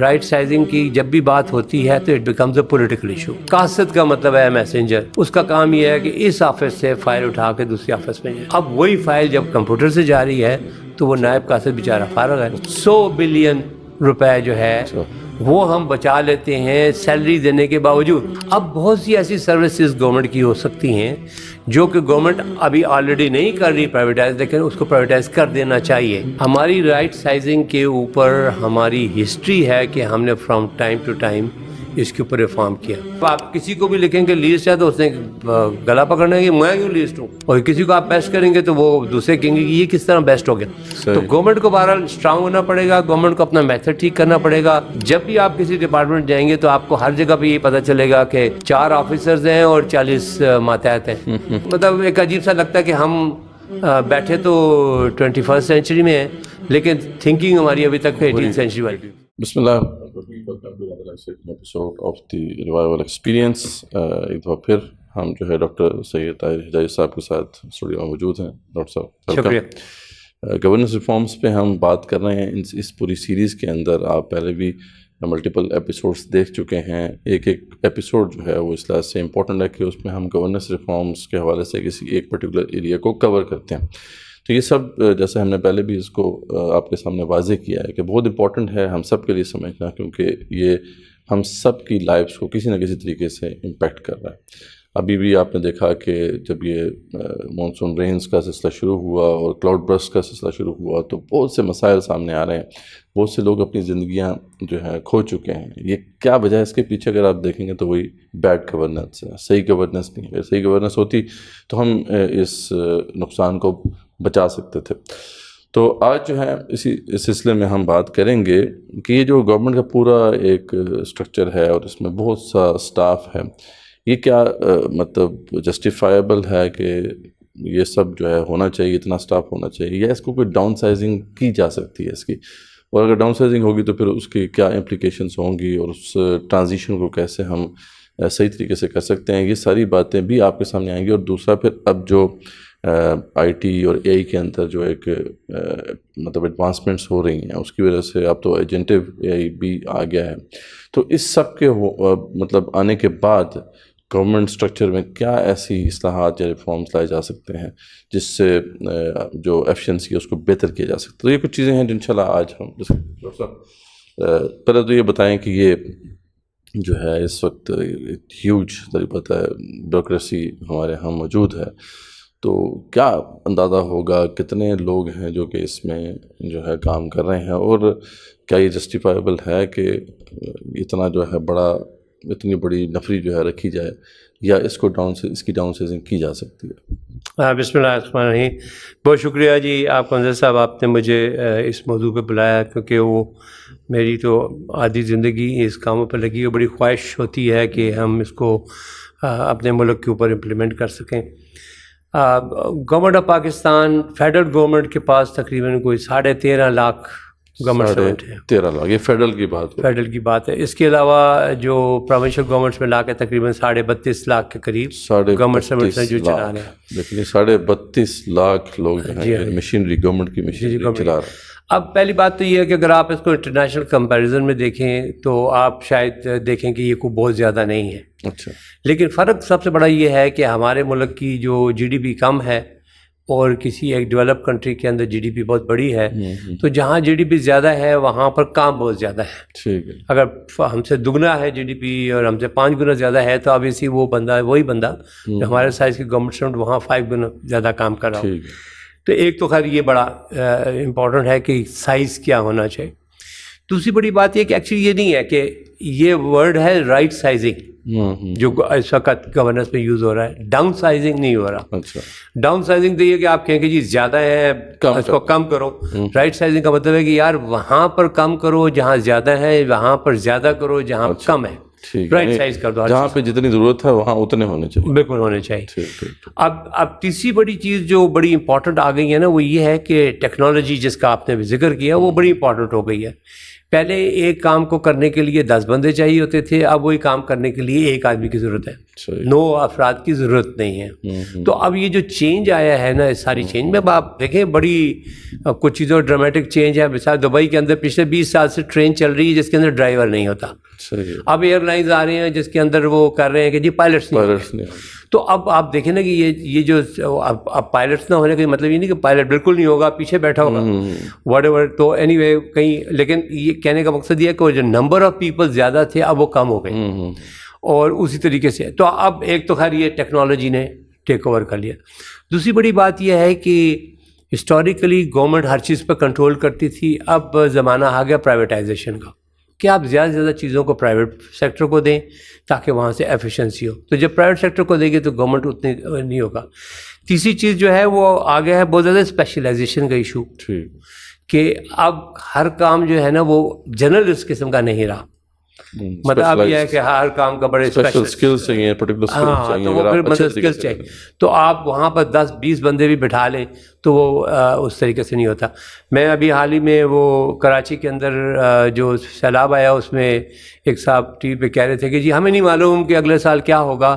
Right sizing کی جب بھی بات ہوتی ہے تو it becomes a political issue. قاصد کا مطلب ہے میسنجر، اس کا کام یہ ہے کہ اس آفس سے فائل اٹھا کے دوسری آفس میں جائے. اب وہی فائل جب کمپیوٹر سے جا رہی ہے تو وہ نائب قاصد بیچارہ فارغ ہے. 100 بلین روپے جو ہے وہ ہم بچا لیتے ہیں سیلری دینے کے باوجود. اب بہت سی ایسی سروسز گورنمنٹ کی ہو سکتی ہیں جو کہ گورنمنٹ ابھی آلریڈی نہیں کر رہی پرائیویٹائز، لیکن اس کو پرائیویٹائز کر دینا چاہیے. ہماری رائٹ سائزنگ کے اوپر ہماری ہسٹری ہے کہ ہم نے فرام ٹائم ٹو ٹائم اس کے اوپر ریفارم کیا. آپ کسی کو بھی لکھیں گے لیسٹ ہے تو اس نے گلا پکڑنا ہے کہ میں کیوں لیسٹ ہوں، اور کسی کو آپ بیسٹ کریں گے تو وہ دوسرے کہیں گے کہ یہ کس طرح بیسٹ ہو گیا. تو گورنمنٹ کو بہرحال اسٹرانگ ہونا پڑے گا، گورنمنٹ کو اپنا میتھڈ ٹھیک کرنا پڑے گا. جب بھی آپ کسی ڈپارٹمنٹ جائیں گے تو آپ کو ہر جگہ پہ یہ پتہ چلے گا کہ 4 آفیسرز ہیں اور 40 ماتحت ہیں. مطلب ایک عجیب سا لگتا ہے کہ ہم بیٹھے تو 21 سینچری میں ہیں لیکن تھنکنگ ہماری ابھی تک 18 سینچری والی. بسم اللہ. Episode of the revival experience. ایک دفعہ پھر ہم جو ہے ڈاکٹر سید طاہر حجازی صاحب کے ساتھ اسٹوڈیو میں موجود ہیں. ڈاکٹر صاحب شکریہ. گورننس ریفارمس پہ ہم بات کر رہے ہیں. اس پوری سیریز کے اندر آپ پہلے بھی ملٹیپل ایپیسوڈس دیکھ چکے ہیں. ایک ایپیسوڈ جو ہے وہ اس لحاظ سے امپورٹنٹ ہے کہ اس میں ہم گورننس ریفارمس کے حوالے سے کسی ایک پرٹیکولر ایریا کو کور کرتے ہیں. تو یہ سب جیسے ہم نے پہلے بھی اس کو آپ کے سامنے واضح کیا ہے کہ بہت امپورٹنٹ ہے ہم سب کے لیے سمجھنا، کیونکہ یہ ہم سب کی لائفز کو کسی نہ کسی طریقے سے امپیکٹ کر رہا ہے. ابھی بھی آپ نے دیکھا کہ جب یہ مانسون رینز کا سلسلہ شروع ہوا اور کلاؤڈ برسٹ کا سلسلہ شروع ہوا تو بہت سے مسائل سامنے آ رہے ہیں. بہت سے لوگ اپنی زندگیاں جو ہیں کھو چکے ہیں. یہ کیا وجہ ہے اس کے پیچھے؟ اگر آپ دیکھیں گے تو وہی بیڈ گورننس ہے، صحیح گورننس نہیں. اگر صحیح گورننس ہوتی تو ہم اس نقصان کو بچا سکتے تھے. تو آج جو ہے اس سلسلے میں ہم بات کریں گے کہ یہ جو گورنمنٹ کا پورا ایک اسٹرکچر ہے اور اس میں بہت سا سٹاف ہے، یہ کیا مطلب جسٹیفائیبل ہے کہ یہ سب جو ہے ہونا چاہیے، اتنا سٹاف ہونا چاہیے، یا اس کو کوئی ڈاؤن سائزنگ کی جا سکتی ہے اس کی؟ اور اگر ڈاؤن سائزنگ ہوگی تو پھر اس کی کیا امپلیکیشنز ہوں گی اور اس ٹرانزیشن کو کیسے ہم صحیح طریقے سے کر سکتے ہیں؟ یہ ساری باتیں بھی آپ کے سامنے آئیں گی. اور دوسرا پھر اب جو آئی ٹی اور اے آئی کے اندر جو ایک مطلب ایڈوانسمنٹس ہو رہی ہیں اس کی وجہ سے اب تو ایجنٹیو اے آئی بھی آ گیا ہے. تو اس سب کے مطلب آنے کے بعد گورنمنٹ اسٹرکچر میں کیا ایسی اصلاحات یا ریفارمز لائے جا سکتے ہیں جس سے جو ایفیشنسی ہے اس کو بہتر کیا جا سکتا ہے؟ تو یہ کچھ چیزیں ہیں جو انشاءاللہ آج ہم ڈاکٹر صاحب پہلے تو یہ بتائیں کہ یہ جو ہے اس وقت ہیوج ضرورت ہے، بیوروکریسی ہمارے یہاں موجود ہے. تو کیا اندازہ ہوگا کتنے لوگ ہیں جو کہ اس میں جو ہے کام کر رہے ہیں، اور کیا یہ جسٹیفائیبل ہے کہ اتنا جو ہے اتنی بڑی نفری جو ہے رکھی جائے، یا اس کی ڈاؤن سائزنگ کی جا سکتی ہے؟ بسم اللہ الرحمن الرحیم. بہت شکریہ جی آپ قنزل صاحب، آپ نے مجھے اس موضوع پہ بلایا، کیونکہ وہ میری تو آدھی زندگی اس کاموں پہ لگی ہے. بڑی خواہش ہوتی ہے کہ ہم اس کو اپنے ملک کے اوپر امپلیمنٹ کر سکیں. Government of Pakistan federal government کے پاس تقریباً کوئی 13.5 لاکھ گورنمنٹ سرونٹ ہے. 13 لاکھ یہ فیڈرل کی بات ہے. اس کے علاوہ جو پروونشل گورنمنٹس میں لا کے تقریباً 32.5 لاکھ کے قریب گورنمنٹ سرونٹس ہیں جو چلا رہے ہیں. لیکن 32.5 لاکھ لوگ جو ہیں مشینری گورنمنٹ کی مشینری چلا رہے ہیں. اب پہلی بات تو یہ ہے کہ اگر آپ اس کو انٹرنیشنل کمپیریزن میں دیکھیں تو آپ شاید دیکھیں کہ یہ کوئی بہت زیادہ نہیں ہے. اچھا. لیکن فرق سب سے بڑا یہ ہے کہ ہمارے ملک کی جو جی ڈی پی کم ہے اور کسی ایک ڈیولپ کنٹری کے اندر جی ڈی پی بہت بڑی ہے، تو جہاں جی ڈی پی زیادہ ہے وہاں پر کام بہت زیادہ ہے. ٹھیک ہے. اگر ہم سے دگنا ہے جی ڈی پی اور ہم سے 5 گنا زیادہ ہے تو obviously وہ بندہ وہی بندہ جو ہمارے سائز کی گورنمنٹ اسٹوڈنٹ وہاں 5 گنا زیادہ کام کر رہا ہو. تو ایک تو خیر یہ بڑا امپورٹنٹ ہے کہ سائز کیا ہونا چاہیے. دوسری بڑی بات یہ کہ ایکچولی یہ نہیں ہے کہ یہ ورڈ ہے رائٹ سائزنگ جو اس وقت گورننس میں یوز ہو رہا ہے. ڈاؤن سائزنگ نہیں ہو رہا. اچھا. ڈاؤن سائزنگ تو یہ کہ آپ کہیں کہ جی زیادہ ہے اس کو کم کرو. رائٹ سائزنگ کا مطلب ہے کہ یار وہاں پر کم کرو جہاں زیادہ ہے، وہاں پر زیادہ کرو جہاں کم ہے. رائٹ سائز کر دو، جہاں پہ جتنی ضرورت ہے وہاں اتنے ہونے چاہیے. بالکل ہونے چاہیے. اب تیسری بڑی چیز جو بڑی امپورٹنٹ آ گئی ہے نا، وہ یہ ہے کہ ٹیکنالوجی جس کا آپ نے ذکر کیا وہ بڑی امپورٹنٹ ہو گئی ہے. پہلے ایک کام کو کرنے کے لیے 10 بندے چاہیے ہوتے تھے، اب وہی کام کرنے کے لیے ایک آدمی کی ضرورت ہے. نو افراد کی ضرورت نہیں ہے. تو اب یہ جو چینج آیا ہے نا, اس ساری چینج میں آپ دیکھیں بڑی کچھ چیزوں ڈرامیٹک چینج ہے. مثال دبئی کے اندر پچھلے 20 سال سے ٹرین چل رہی ہے جس کے اندر ڈرائیور نہیں ہوتا. اب ایئر لائنز آ رہی ہیں جس کے اندر وہ کر رہے ہیں کہ جی پائلٹس نہیں. تو اب آپ دیکھیں نا کہ یہ جو اب پائلٹس نہ ہونے کا مطلب یہ نہیں کہ پائلٹ بالکل نہیں ہوگا, پیچھے بیٹھا ہوگا واٹ ایور. تو اینی وے کہیں, لیکن یہ کہنے کا مقصد یہ ہے کہ جو نمبر آف پیپل زیادہ تھے اب وہ کم ہو گئے. اور اسی طریقے سے تو اب ایک تو خیر یہ ٹیکنالوجی نے ٹیک اوور کر لیا. دوسری بڑی بات یہ ہے کہ ہسٹوریکلی گورنمنٹ ہر چیز پہ کنٹرول کرتی تھی. اب زمانہ آ گیا پرائیویٹائزیشن کا کہ آپ زیادہ سے زیادہ چیزوں کو پرائیویٹ سیکٹر کو دیں تاکہ وہاں سے ایفیشنسی ہو. تو جب پرائیویٹ سیکٹر کو دیں گے تو گورنمنٹ اتنی نہیں ہوگا. تیسری چیز جو ہے وہ آ گیا ہے بہت زیادہ اسپیشلائزیشن کا ایشو, کہ اب ہر کام جو ہے نا وہ جنرل اس قسم کا نہیں رہا. مطلب اب یہ ہے کہ ہر کام کا بڑے اسپیشل سکلز چاہیے, پرٹیکولر سکلز چاہیے. تو وہ پھر مطلب سکلز چاہیے. تو آپ وہاں پر 10-20 بندے بھی بٹھا لیں تو وہ اس طریقے سے نہیں ہوتا. میں ابھی حال ہی میں وہ کراچی کے اندر جو سیلاب آیا اس میں ایک صاحب ٹی وی پہ کہہ رہے تھے کہ جی ہمیں نہیں معلوم کہ اگلے سال کیا ہوگا,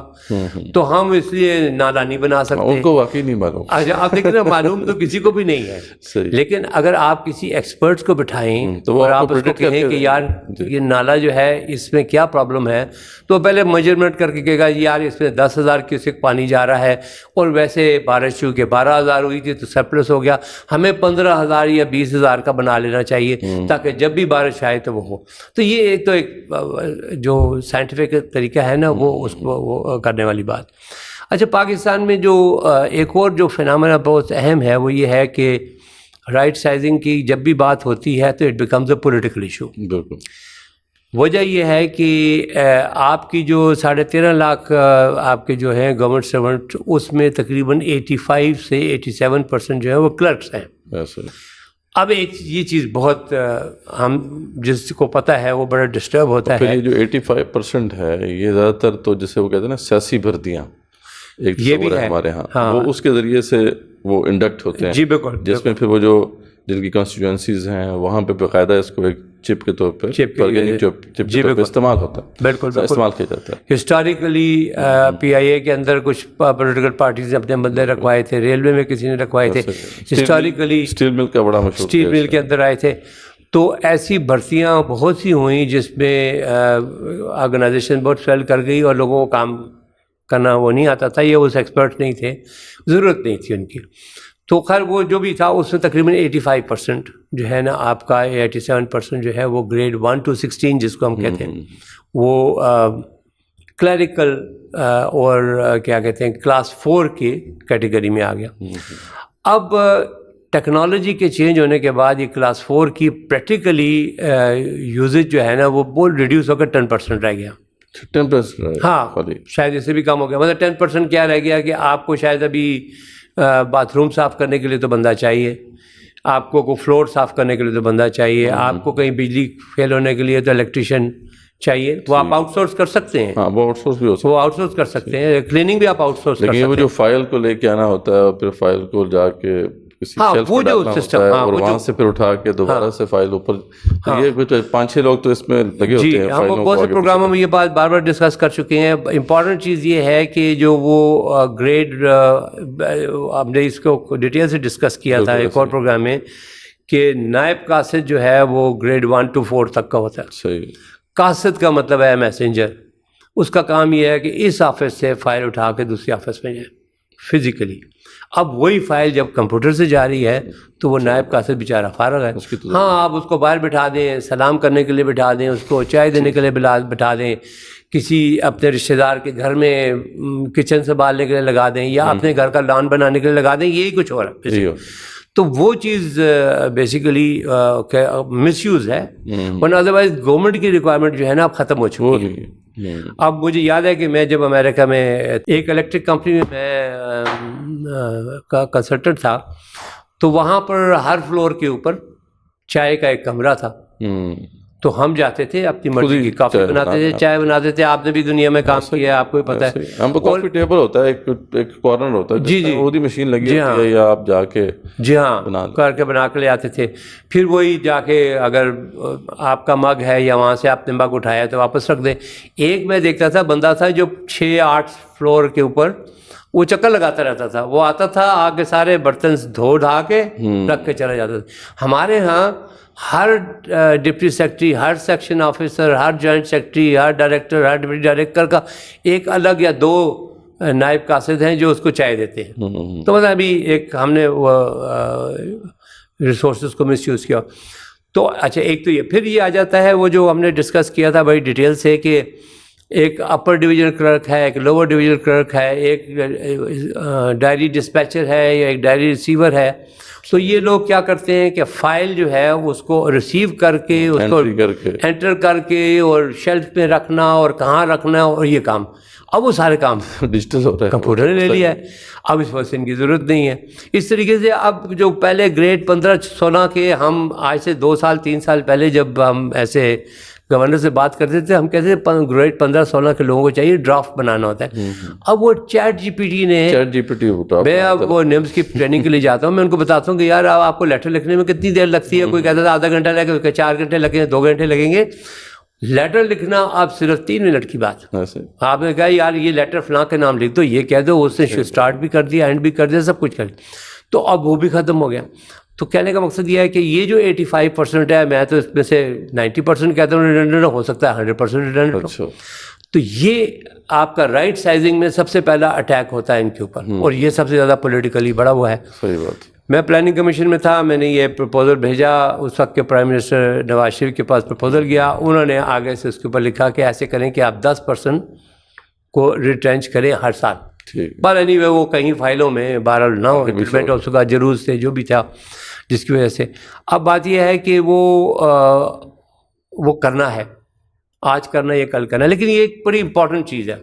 تو ہم اس لیے نالا نہیں بنا سکتے. ان کو واقعی نہیں معلوم. اچھا آپ دیکھیں نا, معلوم تو کسی کو بھی نہیں ہے, لیکن اگر آپ کسی ایکسپرٹس کو بٹھائیں تو آپ اس کو کہیں کہ یار یہ نالا جو ہے اس میں کیا پرابلم ہے, تو پہلے میجرمنٹ کر کے کہے گا یار اس میں 10,000 کیوسک پانی جا رہا ہے, اور ویسے بارش چونکہ 12,000 ہوئی تھی تو سرپلس ہو گیا, ہمیں 15,000 یا 20,000 کا بنا لینا چاہیے تاکہ جب بھی بارش آئے تو وہ ہو. تو یہ ایک تو ایک جو سائنٹیفک طریقہ ہے نا وہ اس کو وہ کرنے والی بات. اچھا پاکستان میں جو ایک اور جو فینامنا بہت اہم ہے وہ یہ ہے کہ رائٹ سائزنگ کی جب بھی بات ہوتی ہے تو it becomes a political issue. بالکل. وجہ یہ ہے کہ آپ کی جو 13.5 لاکھ آپ کے جو ہیں گورنمنٹ سرونٹ, اس میں تقریباً 85 سے 87% جو ہے وہ کلرکس ہیں. اب ایک یہ چیز بہت ہم جس کو پتہ ہے وہ بڑا ڈسٹرب ہوتا ہے. یہ جو 85% ہے یہ زیادہ تر تو جسے وہ کہتے ہیں نا سیاسی بھرتیاں, ایک یہ بھی ہے ہمارے ہاں وہ اس کے ذریعے سے وہ انڈکٹ ہوتے ہیں. جی بالکل. جس میں پھر وہ جو جن کی کانسٹیچوئنسیز ہیں وہاں پہ باقاعدہ اس کو ایک چپ کے طور پہ استعمال ہوتا ہے. بالکل استعمال کیا جاتا ہے. ہسٹوریکلی پی آئی اے کے اندر کچھ پولیٹیکل پارٹیز نے اپنے بندے رکھوائے تھے, ریلوے میں کسی نے رکھوائے تھے, ہسٹوریکلی اسٹیل مل کا بڑا مشہور اسٹیل مل کے اندر آئے تھے. تو ایسی بھرتیاں بہت سی ہوئیں جس میں آرگنائزیشن بہت فیل کر گئی اور لوگوں کو کام کرنا وہ نہیں آتا تھا, یہ اس ایکسپرٹ نہیں تھے, ضرورت نہیں تھی ان کی. تو خیر وہ جو بھی تھا اس میں تقریباً 85% جو ہے نا آپ کا 87% جو ہے وہ گریڈ 1 to 16 جس کو ہم کہتے ہیں وہ کلیریکل اور کیا کہتے ہیں کلاس 4 کی کیٹیگری میں آ گیا. اب ٹیکنالوجی کے چینج ہونے کے بعد یہ کلاس 4 کی پریکٹیکلی یوزیج جو ہے نا وہ بہت ریڈیوس ہو کر 10% رہ گیا. 10%. ہاں شاید اس سے بھی کم ہو گیا. مطلب 10% کیا رہ گیا کہ آپ کو شاید ابھی باتھ روم صاف کرنے کے لیے تو بندہ چاہیے, آپ کو فلور صاف کرنے کے لیے تو بندہ چاہیے, آپ کو کہیں بجلی فیل ہونے کے لیے تو الیکٹریشین چاہیے. وہ آپ آؤٹ سورس کر سکتے ہیں. ہاں وہ آؤٹ سورس بھی ہو سکتا ہے, وہ آؤٹ سورس کر سکتے ہیں. کلیننگ بھی آپ آؤٹ سورس کر سکتے ہیں. لیکن وہ جو فائل کو لے کے آنا ہوتا ہے اور پھر فائل کو جا کے کسی شیلف پر ڈالنا ہوتا ہے اور وہاں سے پھر اٹھا کے دوبارہ سے فائل اوپر, یہ کچھ 5-6 لوگ تو اس میں لگے ہوتے ہیں. ہم بہت سے پروگراموں میں یہ بات بار بار ڈسکس کر چکے ہیں. امپورٹنٹ چیز یہ ہے کہ جو وہ گریڈ ہم نے اس کو ڈیٹیل سے ڈسکس کیا تھا ایک اور پروگرام میں کہ نائب قاصد جو ہے وہ گریڈ 1 to 4 تک کا ہوتا ہے. صحیح. قاصد کا مطلب ہے میسنجر. اس کا کام یہ ہے کہ اس آفس سے فائل اٹھا کے دوسری آفس میں جائے فزیکلی. اب وہی فائل جب کمپیوٹر سے جا رہی ہے تو وہ نائب قاصد بیچارہ فارغ ہے. ہاں آپ اس کو باہر بٹھا دیں, سلام کرنے کے لیے بٹھا دیں, اس کو چائے دینے کے لیے بٹھا دیں, کسی اپنے رشتہ دار کے گھر میں کچن سنبھالنے کے لیے لگا دیں, یا اپنے گھر کا لان بنانے کے لیے لگا دیں, یہی کچھ ہو رہا ہے. تو وہ چیز بیسیکلی مس یوز ہے. ورنہ ادروائز گورنمنٹ کی ریکوائرمنٹ جو ہے نا اب ختم ہو چکی ہے. اب مجھے یاد ہے کہ میں جب امریکہ میں ایک الیکٹرک کمپنی میں کنسلٹنٹ تھا, تو وہاں پر ہر فلور کے اوپر چائے کا ایک کمرہ تھا. تو ہم جاتے تھے اپنی مرضی کی کافی بناتے تھے, چائے بناتے تھے. آپ نے بھی دنیا میں کام کیا ہے, آپ کو بھی پتہ ہے. ہم کو کافی ٹیبل ہوتا ہے, ایک کارنر ہوتا ہے جس میں وہ دی مشین لگی ہوتی ہے, یا آپ جا کے جی ہاں کر کے بنا کے لے آتے تھے. پھر وہی جا کے اگر آپ کا مگ ہے یا وہاں سے آپ نے مگ اٹھایا تو واپس رکھ دیں. ایک میں دیکھتا تھا بندہ تھا جو 6-8 فلور کے اوپر وہ چکر لگاتا رہتا تھا. وہ آتا تھا آ کے سارے برتن دھو ڈھا کے رکھ کے چلا جاتا تھا. ہمارے ہاں ہر ڈپٹی سیکرٹری, ہر سیکشن آفیسر, ہر جوائنٹ سیکرٹری, ہر ڈائریکٹر, ہر ڈپٹی ڈائریکٹر کا ایک الگ یا 2 نائب قاصد ہیں جو اس کو چائے دیتے ہیں. تو مطلب ابھی ایک ہم نے وہ ریسورسز کو مس یوز کیا. تو اچھا ایک تو یہ, پھر یہ آ جاتا ہے وہ جو ہم نے ڈسکس کیا تھا بڑی ڈیٹیل سے کہ ایک اپر ڈویژن کلرک ہے, ایک لوور ڈویژن کلرک ہے, ایک ڈائری ڈسپیچر ہے یا ایک ڈائری ریسیور ہے. تو یہ لوگ کیا کرتے ہیں کہ فائل جو ہے اس کو ریسیو کر کے اس کو انٹر کر کے اور شیلف پہ رکھنا اور کہاں رکھنا, اور یہ کام اب وہ سارے کام ڈیجیٹل ہوتا ہے, کمپیوٹر نے لے لیا ہے. اب اس وقت ان کی ضرورت نہیں ہے. اس طریقے سے اب جو پہلے گریڈ 15-16 کے ہم آج سے 2-3 سال پہلے جب ہم ایسے گورنر سے بات کرتے تھے, ہم کہتے تھے گریڈ 15-16 کے لوگوں کو چاہیے ڈرافٹ بنانا ہوتا ہے. اب وہ چیٹ جی پی ٹی نے, میں اب وہ نیمز کی ٹریننگ کے لیے جاتا ہوں, میں ان کو بتاتا ہوں کہ یار آپ کو لیٹر لکھنے میں کتنی دیر لگتی ہے. کوئی کہتا تھا آدھا گھنٹہ لگے, کوئی 4 گھنٹے لگیں گے, 2 گھنٹے لگیں گے. لیٹر لکھنا اب صرف 3 منٹ کی بات. آپ نے کہا یار یہ لیٹر فلاں کے نام لکھ دو, یہ کہہ دو, اس نے اسٹارٹ بھی کر دیا, اینڈ بھی کر دیا, سب کچھ کر دیا. تو اب وہ بھی ختم ہو گیا. تو کہنے کا مقصد یہ ہے کہ یہ جو 85% ہے, میں تو اس میں سے 90% کہتا ہوں ریڈنڈنٹ, ہو سکتا ہے 100% ریڈنڈنٹ ہو. تو یہ آپ کا رائٹ سائزنگ میں سب سے پہلا اٹیک ہوتا ہے ان کے اوپر, اور یہ سب سے زیادہ پولیٹیکلی بڑا ہوا ہے. صحیح بات. میں پلاننگ کمیشن میں تھا, میں نے یہ پرپوزل بھیجا, اس وقت کے پرائم منسٹر نواز شریف کے پاس پرپوزل گیا. انہوں نے آگے سے اس کے اوپر لکھا کہ ایسے کریں کہ آپ 10% کو ریٹرینچ کریں ہر سال. پر اینی وے وہ کہیں فائلوں میں بہرحال نہ ہو, انکریمنٹ آف کا ضرور سے جو بھی تھا, جس کی وجہ سے اب بات یہ ہے کہ وہ کرنا ہے, آج کرنا ہے, یہ کل کرنا ہے. لیکن یہ ایک بڑی امپورٹنٹ چیز ہے.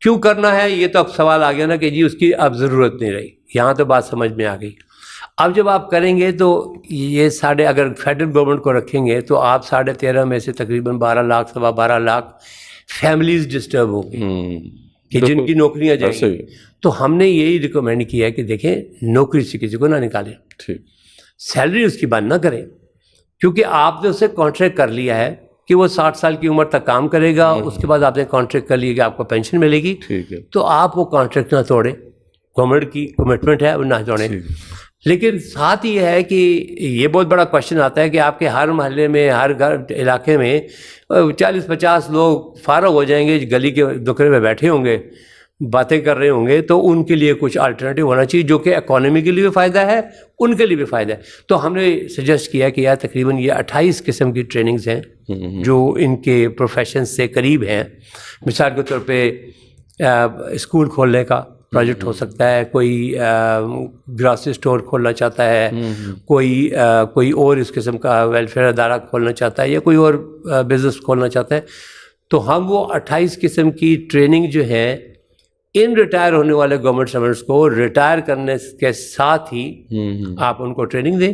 کیوں کرنا ہے یہ تو اب سوال آ گیا نا کہ جی اس کی اب ضرورت نہیں رہی. یہاں تو بات سمجھ میں آ گئی. اب جب آپ کریں گے تو یہ اگر فیڈرل گورنمنٹ کو رکھیں گے تو آپ 13.5 میں سے تقریباً 12 لاکھ 12.5 لاکھ فیملیز ڈسٹرب ہوں گی کہ جن کی نوکریاں جائیں گی. تو ہم نے یہی ریکمینڈ کیا ہے کہ دیکھیں نوکری سے کسی کو نہ نکالیں, سیلری اس کی بند نہ کریں, کیونکہ آپ نے اسے کانٹریکٹ کر لیا ہے کہ وہ 60 سال کی عمر تک کام کرے گا. اس کے بعد آپ نے کانٹریکٹ کر لیا کہ آپ کو پینشن ملے گی. تو آپ وہ کانٹریکٹ نہ توڑیں, گورنمنٹ کی کمٹمنٹ ہے وہ نہ توڑیں. لیکن ساتھ یہ ہے کہ یہ بہت بڑا کوشچن آتا ہے کہ آپ کے ہر محلے میں, ہر گھر علاقے میں 40-50 لوگ فارغ ہو جائیں گے, گلی کے دکرے میں بیٹھے ہوں گے, باتیں کر رہے ہوں گے. تو ان کے لیے کچھ الٹرنیٹیو ہونا چاہیے جو کہ اکانومی کے لیے بھی فائدہ ہے, ان کے لیے بھی فائدہ ہے. تو ہم نے سجیسٹ کیا کہ یار تقریباً یہ 28 قسم کی ٹریننگز ہیں جو ان کے پروفیشن سے قریب ہیں. مثال کے طور پہ اسکول کھولنے کا پروجیکٹ ہو سکتا ہے, کوئی گراسری اسٹور کھولنا چاہتا ہے, کوئی اور اس قسم کا ویلفیئر ادارہ کھولنا چاہتا ہے, یا کوئی اور بزنس کھولنا چاہتا ہے. تو ہم وہ 28 قسم کی ٹریننگ جو ہے ان ریٹائر ہونے والے گورنمنٹ سرونٹس کو ریٹائر کرنے کے ساتھ ہی آپ ان کو ٹریننگ دیں,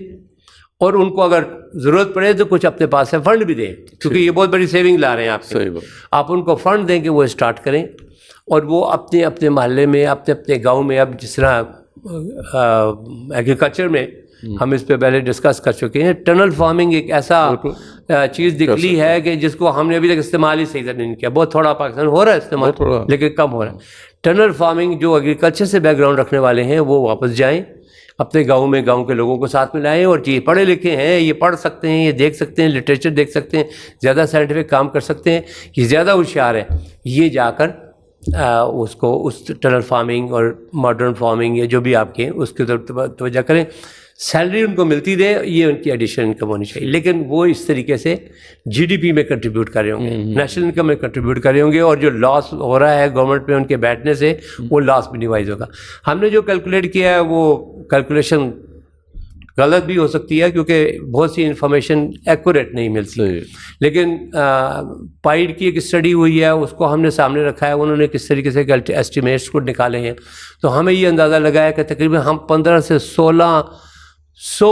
اور ان کو اگر ضرورت پڑے تو کچھ اپنے پاس سے فنڈ بھی دیں, کیونکہ یہ بہت بڑی سیونگ لا رہے ہیں آپ ان کو فنڈ دیں کہ وہ اسٹارٹ کریں. اور وہ اپنے محلے میں, اپنے گاؤں میں, اب جس طرح ایگریکلچر میں ہم اس پہ پہلے ڈسکس کر چکے ہیں, ٹنل فارمنگ ایک ایسا چیز نکلی ہے کہ جس کو ہم نے ابھی تک استعمال ہی صحیح طرح نہیں کیا. بہت تھوڑا پاکستان ہو رہا ہے استعمال, لیکن کم ہو رہا ہے. ٹنل فارمنگ جو ایگریکلچر سے بیک گراؤنڈ رکھنے والے ہیں وہ واپس جائیں, اپنے گاؤں میں گاؤں کے لوگوں کو ساتھ میں لائیں, اور جی پڑھے لکھے ہیں, یہ پڑھ سکتے ہیں, یہ دیکھ سکتے ہیں, لٹریچر دیکھ سکتے ہیں, زیادہ سائنٹیفک کام کر سکتے ہیں, یہ زیادہ ہوشیار ہیں, یہ جا کر اس ٹنل فارمنگ اور ماڈرن فارمنگ یا جو بھی آپ کے اس کی طرف توجہ کریں. سیلری ان کو ملتی رہے, یہ ان کی ایڈیشنل انکم ہونی چاہیے, لیکن وہ اس طریقے سے جی ڈی پی میں کنٹریبیوٹ کر رہے ہوں گے, نیشنل انکم میں کنٹریبیوٹ کر رہے ہوں گے, اور جو لاس ہو رہا ہے گورنمنٹ میں ان کے بیٹھنے سے وہ لاس منیمائز ہوگا. ہم نے جو کیلکولیٹ کیا ہے وہ کیلکولیشن غلط بھی ہو سکتی ہے کیونکہ بہت سی انفارمیشن ایکوریٹ نہیں ملتی, لیکن پائیڈ کی ایک اسٹڈی ہوئی ہے, اس کو ہم نے سامنے رکھا ہے, انہوں نے کس طریقے سے ایسٹیمیٹس کو نکالے ہیں. تو ہمیں یہ اندازہ لگا ہے کہ تقریباً ہم 15 سے 100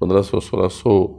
1500-1600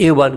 A1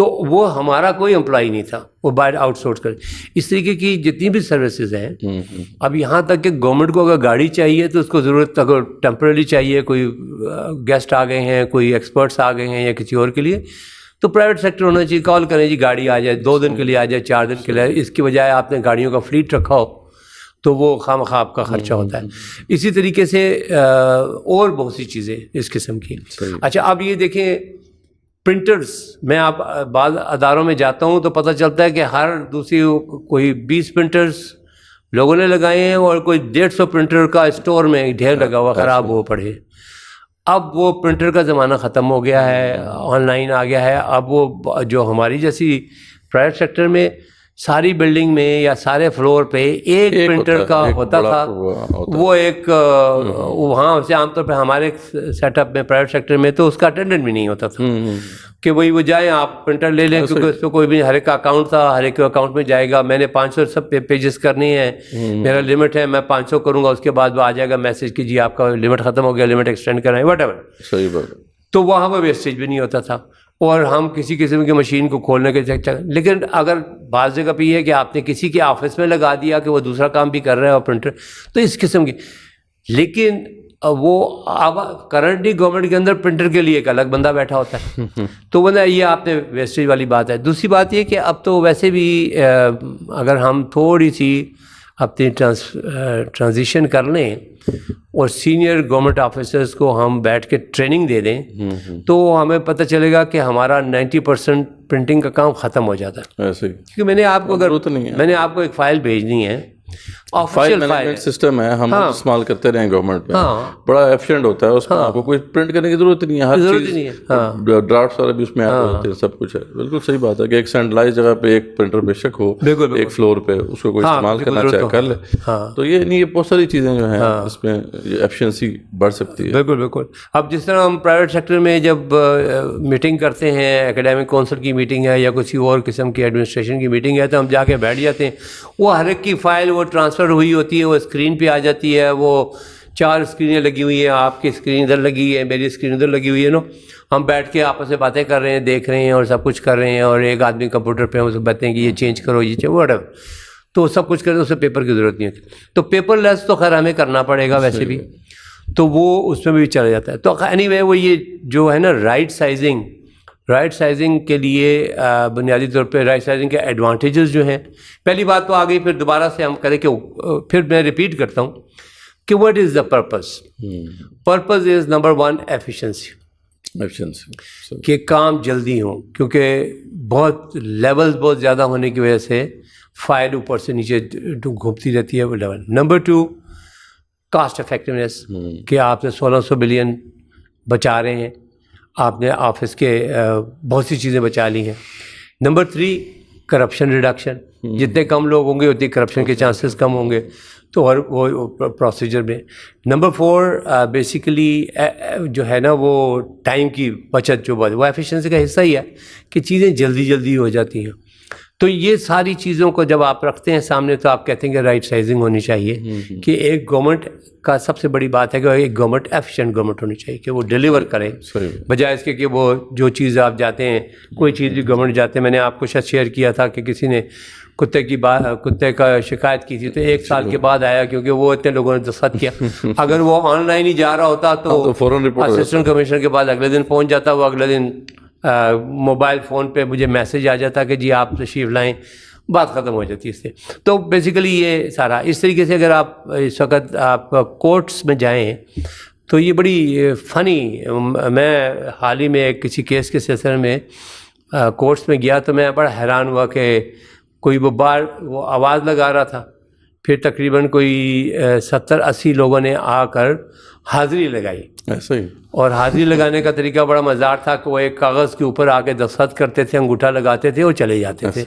تو وہ ہمارا کوئی امپلائی نہیں تھا, وہ باہر آؤٹ سورس کر. اس طریقے کی جتنی بھی سروسز ہیں, اب یہاں تک کہ گورنمنٹ کو اگر گاڑی چاہیے تو اس کو ضرورت اگر ٹیمپرری چاہیے, کوئی گیسٹ آ گئے ہیں, کوئی ایکسپرٹس آ گئے ہیں یا کسی اور کے لیے, تو پرائیویٹ سیکٹر ہونا چاہیے, کال کریں جی گاڑی آ جائے, 2 دن کے لیے آ جائے, 4 دن کے لیے. اس کی بجائے آپ نے گاڑیوں کا فلیٹ رکھا ہو تو وہ خواہ آپ کا خرچہ ہوتا ہے. اسی طریقے سے اور بہت سی چیزیں اس قسم کی. اچھا اب یہ دیکھیں پرنٹرز, میں آپ بعض اداروں میں جاتا ہوں تو پتہ چلتا ہے کہ ہر دوسری کوئی 20 پرنٹرز لوگوں نے لگائے ہیں اور کوئی 150 پرنٹر کا اسٹور میں ڈھیر لگا ہوا خراب ہو پڑے. اب وہ پرنٹر کا زمانہ ختم ہو گیا ہے, آن لائن آ گیا ہے. اب وہ جو ہماری جیسی پرائیویٹ سیکٹر میں ساری بلڈنگ میں یا سارے فلور پہ ایک پرنٹر کا ہوتا تھا, وہ ایک وہاں سے عام طور پہ ہمارے سیٹ اپ میں پرائیویٹ سیکٹر میں تو اس کا اٹینڈنٹ بھی نہیں ہوتا تھا کہ وہی وہ جائیں آپ پرنٹر لے لیں, کیونکہ اس پہ کوئی بھی ہر ایک کا اکاؤنٹ تھا, ہر ایک کے اکاؤنٹ میں جائے گا, میں نے 500 سب پیجز کرنے ہیں, میرا لمٹ ہے, میں 500 کروں گا, اس کے بعد وہ آ جائے گا میسج کہ جی آپ کا لمٹ ختم ہو گیا, لمٹ ایکسٹینڈ کرائیں, واٹ ایور. صحیح بات. تو وہاں پہ ویسٹیج بھی نہیں ہوتا تھا, اور ہم کسی قسم کی مشین کو کھولنے کے لیکن اگر بعض جگہ پہ یہ ہے کہ آپ نے کسی کے آفس میں لگا دیا کہ وہ دوسرا کام بھی کر رہا ہے اور پرنٹر, تو اس قسم کی. لیکن وہ اب کرنٹلی گورنمنٹ کے اندر پرنٹر کے لیے ایک الگ بندہ بیٹھا ہوتا ہے, تو وہ یہ آپ نے ویسٹیج والی بات ہے. دوسری بات یہ کہ اب تو ویسے بھی اگر ہم تھوڑی سی اپنی ٹرانزیشن کر لیں اور سینئر گورنمنٹ آفیسرز کو ہم بیٹھ کے ٹریننگ دے دیں تو ہمیں پتہ چلے گا کہ ہمارا 90% پرنٹنگ کا کام ختم ہو جاتا ہے. ایسے ہی کیونکہ میں نے آپ کو ایک فائل بھیجنی ہے, فائل مینجمنٹ سسٹم ہے, ہم استعمال کرتے رہے گورنمنٹ میں, بڑا ایفیشینٹ ہوتا ہے, اس میں آپ کو کوئی پرنٹ کرنے کی ضرورت نہیں ہے, ہر چیز ڈرافٹس وغیرہ بھی اس میں ایڈ ہوتے ہیں, سب کچھ ہے. بالکل صحیح بات ہے کہ ایک سینٹرلائز جگہ پہ ایک پرنٹر بے شک ہو, ایک فلور پہ اس کو کوئی استعمال کرنا چاہے کر لے. تو یہ نہیں, یہ بہت ساری چیزیں جو ہیں اس میں ایفیشنسی بڑھ سکتی ہے. بالکل بالکل. اب جس طرح ہم پرائیویٹ سیکٹر میں جب میٹنگ کرتے ہیں, اکیڈیمک کونسل کی میٹنگ ہے یا کسی اور قسم کی ایڈمنسٹریشن کی میٹنگ ہے, تو ہم جا کے بیٹھ جاتے ہیں, وہ ہر ایک کی فائل وہ ٹرانسفر ہوئی ہوتی ہے, وہ اسکرین پہ آ جاتی ہے, وہ 4 اسکرینیں لگی ہوئی ہیں, آپ کی اسکرین ادھر لگی ہے, میری اسکرین ادھر لگی ہوئی ہے, ہم بیٹھ کے آپس میں باتیں کر رہے ہیں, دیکھ رہے ہیں اور سب کچھ کر رہے ہیں, اور ایک آدمی کمپیوٹر پہ ہم اسے بتاتے ہیں کہ یہ چینج کرو, یہ واٹ ایور, تو سب کچھ کریں, اسے پیپر کی ضرورت نہیں ہوتی. تو پیپر لیس تو خیر ہمیں کرنا پڑے گا ویسے بھی, تو وہ اس میں بھی چلا جاتا ہے. تو اینی وے وہ یہ جو ہے نا رائٹ سائزنگ کے لیے بنیادی طور پہ رائٹ سائزنگ کے ایڈوانٹیجز جو ہیں, پہلی بات تو آ گئی, پھر دوبارہ سے ہم کریں کہ پھر میں ریپیٹ کرتا ہوں کہ what is the purpose is number 1 efficiency, کہ کام جلدی ہوں, کیونکہ بہت لیولز بہت زیادہ ہونے کی وجہ سے فائل اوپر سے نیچے گھومتی رہتی ہے وہ لیول. نمبر 2 کاسٹ افیکٹونیس, کہ آپ نے 1600 بلین بچا رہے ہیں, آپ نے آفس کے بہت سی چیزیں بچا لی ہیں. نمبر 3 کرپشن ریڈکشن, جتنے کم لوگ ہوں گے اتنی کرپشن کے چانسز کم ہوں گے, تو اور وہ پروسیجر میں. نمبر 4 بیسیکلی جو ہے نا وہ ٹائم کی بچت, جو وہ ایفیشنسی کا حصہ ہی ہے کہ چیزیں جلدی ہو جاتی ہیں. تو یہ ساری چیزوں کو جب آپ رکھتے ہیں سامنے تو آپ کہتے ہیں کہ رائٹ سائزنگ ہونی چاہیے, کہ ایک گورنمنٹ کا سب سے بڑی بات ہے کہ ایک گورنمنٹ ایفیشینٹ گورنمنٹ ہونی چاہیے, کہ وہ ڈیلیور کرے, بجائے اس کے کہ وہ جو چیز آپ جاتے ہیں, کوئی چیز بھی گورنمنٹ جاتے ہیں. میں نے آپ کو شاید شیئر کیا تھا کہ کسی نے کتے کا شکایت کی تھی, تو 1 سال کے بعد آیا, کیونکہ وہ اتنے لوگوں نے دستخط کیا. اگر وہ آن لائن ہی جا رہا ہوتا تو اسسٹنٹ کمشنر کے بعد اگلے دن پہنچ جاتا, وہ اگلے دن موبائل فون پہ مجھے میسج آ جاتا کہ جی آپ تشریف لائیں, بات ختم ہو جاتی اس سے. تو بیسیکلی یہ سارا اس طریقے سے اگر آپ اس وقت آپ کورٹس میں جائیں تو یہ بڑی فنی, میں حال ہی میں کسی کیس کے سلسلے میں کورٹس میں گیا تو میں بڑا حیران ہوا کہ کوئی وہ آواز لگا رہا تھا, پھر تقریباً کوئی 70-80 لوگوں نے آ کر حاضری لگائی. ایسا ہی, اور حاضری لگانے کا طریقہ بڑا مزدار تھا کہ وہ ایک کاغذ کے اوپر آ کے دستخط کرتے تھے, انگوٹھا لگاتے تھے اور چلے جاتے تھے.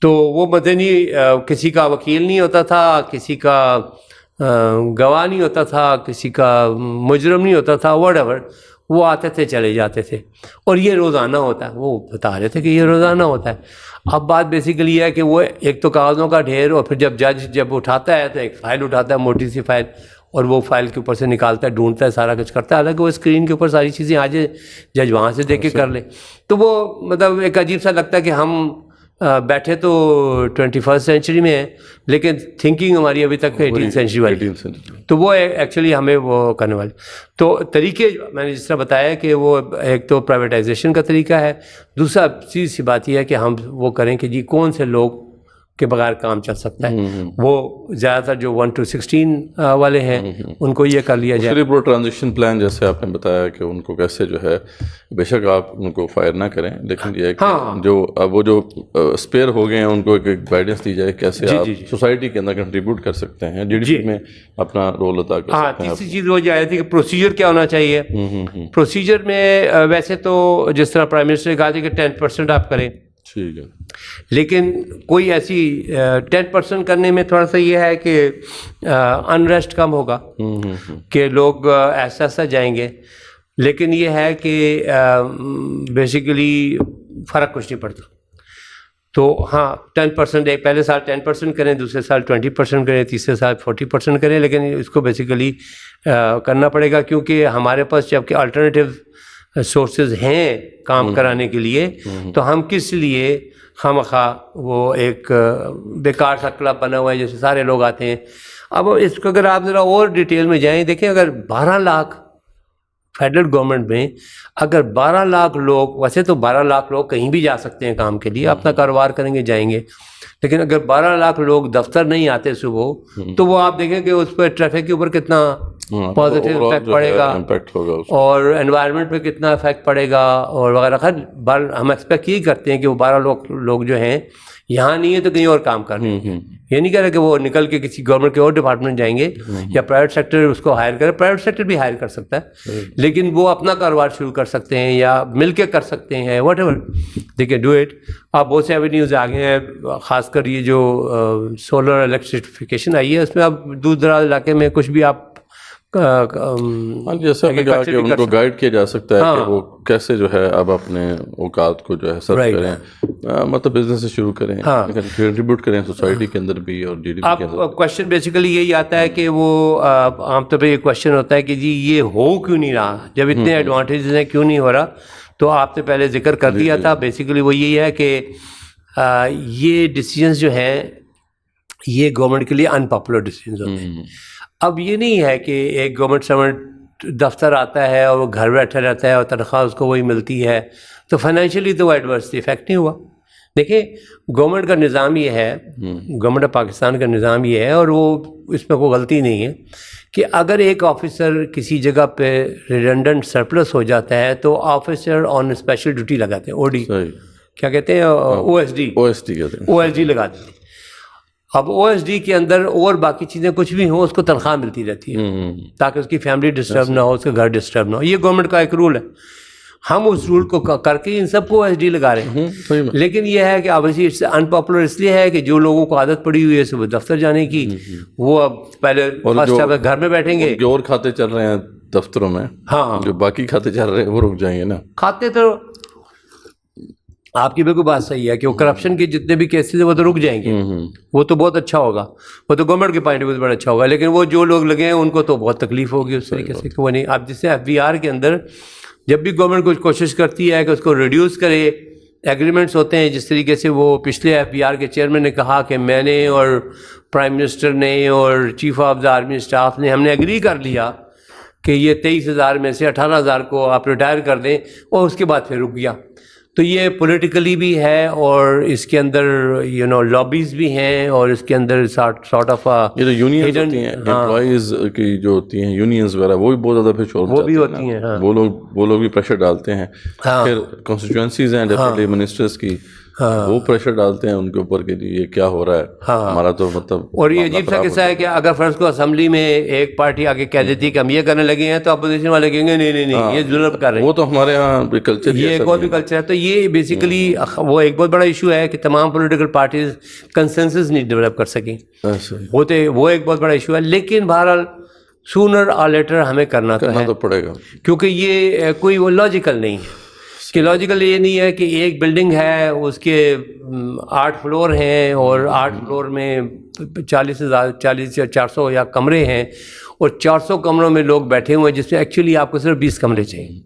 تو وہ مدنی کسی کا وکیل نہیں ہوتا تھا, کسی کا گواہ نہیں ہوتا تھا, کسی کا مجرم نہیں ہوتا تھا, واٹ ایور, وہ آتے تھے چلے جاتے تھے. اور یہ روزانہ ہوتا ہے, وہ بتا رہے تھے کہ یہ روزانہ ہوتا ہے. اب بات بیسیکلی یہ ہے کہ وہ ایک تو کاغذوں کا ڈھیر, اور پھر جب جج اٹھاتا ہے تو ایک فائل اٹھاتا ہے, موٹی سی فائل, اور وہ فائل کے اوپر سے نکالتا ہے, ڈھونڈتا ہے, سارا کچھ کرتا ہے, حالانکہ وہ اسکرین کے اوپر ساری چیزیں آ جائیں, جج وہاں سے دیکھ کے کر لے. تو وہ مطلب ایک عجیب سا لگتا ہے کہ ہم بیٹھے تو 21 سینچری میں ہیں لیکن تھنکنگ ہماری ابھی تک 18 سینچری والی. تو وہ ایکچولی ہمیں وہ کرنے والے تو طریقے میں نے جس طرح بتایا کہ وہ ایک تو پرائیویٹائزیشن کا طریقہ ہے, دوسرا چیز سی بات یہ ہے کہ ہم وہ کریں کہ جی کون سے لوگ کے بغیر کام چل سکتا ہے. وہ زیادہ تر جو 1 to 16 والے ہیں ان کو یہ کر لیا جائے. پھر وہ ٹرانزیکشن پلان جیسے آپ نے بتایا کہ ان کو کیسے جو ہے, بے شک آپ ان کو فائر نہ کریں لیکن یہ ہے کہ جو وہ جو اسپیئر ہو گئے ہیں ان کو ایک گائیڈنس دی جائے کیسے آپ سوسائٹی کے اندر کنٹریبیوٹ کر سکتے ہیں, جی ڈی پی میں اپنا رول ادا کر سکتے ہیں. تیسری چیز وہ جو آئی تھی کہ پروسیجر کیا ہونا چاہیے. پروسیجر میں ویسے تو جس طرح پرائم منسٹر نے کہا تھا کہ 10% آپ کریں, ٹھیک ہے, لیکن کوئی ایسی 10% کرنے میں تھوڑا سا یہ ہے کہ انریسٹ کم ہوگا کہ لوگ ایسا ایسا جائیں گے, لیکن یہ ہے کہ بیسیکلی فرق کچھ نہیں پڑتا. تو ہاں 10% ایک پہلے سال 10% کریں, دوسرے سال 20% کریں, تیسرے سال 40% کریں, لیکن اس کو بیسیکلی کرنا پڑے گا کیونکہ ہمارے پاس جب کہ الٹرنیٹیو سورسز ہیں کام کرانے کے لیے, تو ہم کس لیے خواہ وہ ایک بیکار سا کلب بنا ہوا ہے جیسے سارے لوگ آتے ہیں. اب اس کو اگر آپ ذرا اور ڈیٹیل میں جائیں, دیکھیں اگر 12 لاکھ فیڈرل گورنمنٹ میں اگر 12 لاکھ لوگ, ویسے تو 12 لاکھ لوگ کہیں بھی جا سکتے ہیں کام کے لیے, اپنا کاروبار کریں گے جائیں گے, لیکن اگر 12 لاکھ لوگ دفتر نہیں آتے صبح, تو وہ آپ دیکھیں کہ اس پہ ٹریفک کے اوپر کتنا پازیٹیو افیکٹ پڑے گا اور انوائرمنٹ پہ کتنا افیکٹ پڑے گا اور وغیرہ. خیر ہم ایکسپیکٹ یہی کرتے ہیں کہ وہ 12 لوگ جو ہیں یہاں نہیں ہے تو کہیں اور کام کر رہے ہیں. یہ نہیں کہہ رہے کہ وہ نکل کے کسی گورنمنٹ کے اور ڈپارٹمنٹ جائیں گے یا پرائیویٹ سیکٹر اس کو ہائر کرے. پرائیویٹ سیکٹر بھی ہائر کر سکتا ہے, لیکن وہ اپنا کاروبار شروع کر سکتے ہیں یا مل کے کر سکتے ہیں, what ever they can do it. اب بہت سے ایونیوز آگے ہیں, خاص کر یہ جو سولر الیکٹریفیکیشن آئی ہے, اس میں اب دور دراز علاقے میں کچھ بھی آپ جیسا کہ ان کو گائیڈ کیا جا سکتا ہے کہ وہ کیسے جو ہے اب اپنے اوقات کو جو ہے سرو کریں, مطلب بزنس سے شروع کریں, کنٹریبیوٹ کریں سوسائٹی کے اندر بھی اور جی ڈی پی کے اندر. اب کوشچن بیسیکلی یہی آتا ہے کہ وہ عام طور پہ یہ کوشچن ہوتا ہے کہ جی یہ ہو کیوں نہیں رہا, جب اتنے ایڈوانٹیجز ہیں کیوں نہیں ہو رہا. تو آپ نے پہلے ذکر کر دیا تھا, بیسیکلی وہ یہی ہے کہ یہ ڈیسیجنز جو ہیں یہ گورنمنٹ کے لیے ان پاپولر ڈیسیجنز ہوتے ہیں. اب یہ نہیں ہے کہ ایک گورنمنٹ سرونٹ دفتر آتا ہے اور وہ گھر بیٹھا رہتا ہے اور تنخواہ اس کو وہی ملتی ہے, تو فائنینشلی تو وہ ایڈورسلی افیکٹ نہیں ہوا. دیکھیں گورنمنٹ کا نظام یہ ہے, گورنمنٹ آف پاکستان کا نظام یہ ہے, اور وہ اس میں کوئی غلطی نہیں ہے کہ اگر ایک آفیسر کسی جگہ پہ ریڈنڈنٹ سرپلس ہو جاتا ہے تو آفیسر آن اسپیشل ڈیوٹی لگاتے ہیں, او ڈی کیا کہتے ہیں, او ایس ڈی لگاتے ہیں. اب او ایس ڈی کے اندر اور باقی چیزیں کچھ بھی ہوں اس کو تنخواہ ملتی رہتی ہے تاکہ اس کی فیملی ڈسٹرب نہ ہو, اس کا گھر ڈسٹرب نہ ہو. یہ گورنمنٹ کا ایک رول ہے, ہم اس رول کو کر کے ان سب کو او ایس ڈی لگا رہے ہیں. لیکن یہ ہے کہ obviously ان پاپولر اس لیے ہے کہ جو لوگوں کو عادت پڑی ہوئی ہے صبح دفتر جانے کی, وہ اب پہلے فرسٹ گھر میں بیٹھیں گے. جو اور کھاتے چل رہے ہیں دفتروں میں, ہاں جو باقی کھاتے چل رہے ہیں وہ رک جائیں گے نا. کھاتے تو آپ کی بالکل بات صحیح ہے کہ وہ کرپشن کے جتنے بھی کیسز ہیں وہ تو رک جائیں گے, وہ تو بہت اچھا ہوگا, وہ تو گورنمنٹ کے پوائنٹ آف ویو سے بڑا اچھا ہوگا. لیکن وہ جو لوگ لگے ہیں ان کو تو بہت تکلیف ہوگی اس طریقے سے کہ وہ نہیں. اب جس سے ایف بی آر کے اندر جب بھی گورنمنٹ کچھ کوشش کرتی ہے کہ اس کو ریڈیوس کرے, ایگریمنٹس ہوتے ہیں جس طریقے سے وہ پچھلے ایف بی آر کے چیئرمین نے کہا کہ میں نے اور پرائم منسٹر نے اور chief of the army staff نے ہم نے ایگری کر لیا کہ یہ 23,000 میں سے 18,000 کو آپ ریٹائر کر دیں, اور اس کے بعد پھر رک گیا. تو یہ پولیٹیکلی بھی ہے اور اس کے اندر لابیز بھی ہیں, اور اس کے اندر سارٹ آف یہ جو یونینز ہوتی ہیں امپلائیز کی جو ہوتی ہیں یونینز وغیرہ, وہ بھی بہت زیادہ پھر شور وہ بھی ہوتی ہیں, وہ لوگ بھی پریشر ڈالتے ہیں. پھر کانسٹیچوئنسیز ہیں ڈیفینیٹلی منسٹرز کی, وہ پریشر ڈالتے ہیں ان کے اوپر کہ یہ کیا ہو رہا ہے ہمارا تو مطلب. اور یہ عجیب سا قصہ ہے کہ اگر فرض کو اسمبلی میں ایک پارٹی آگے کہہ دیتی کہ ہم یہ کرنے لگے ہیں تو اپوزیشن والے کہیں گے نہیں یہ ظلم کر رہے ہیں. وہ تو ہمارے یہاں کلچر, یہ ایک اور بھی کلچر ہے. تو یہ بیسیکلی وہ ایک بہت بڑا ایشو ہے کہ تمام پولیٹیکل پارٹیز کنسنسس نہیں ڈیولپ کر سکیں, وہ ایک بہت بڑا ایشو ہے. لیکن بہرحال سونر اور لیٹر ہمیں کرنا تو پڑے گا, کیونکہ یہ کوئی وہ لاجیکل نہیں ہے. کہ لاجیکل یہ نہیں ہے کہ ایک بلڈنگ ہے اس کے 8 فلور ہیں اور 8 فلور میں 40 یا 400 یا کمرے ہیں اور 400 کمروں میں لوگ بیٹھے ہوئے ہیں جس میں ایکچولی آپ کو صرف 20 کمرے چاہیے.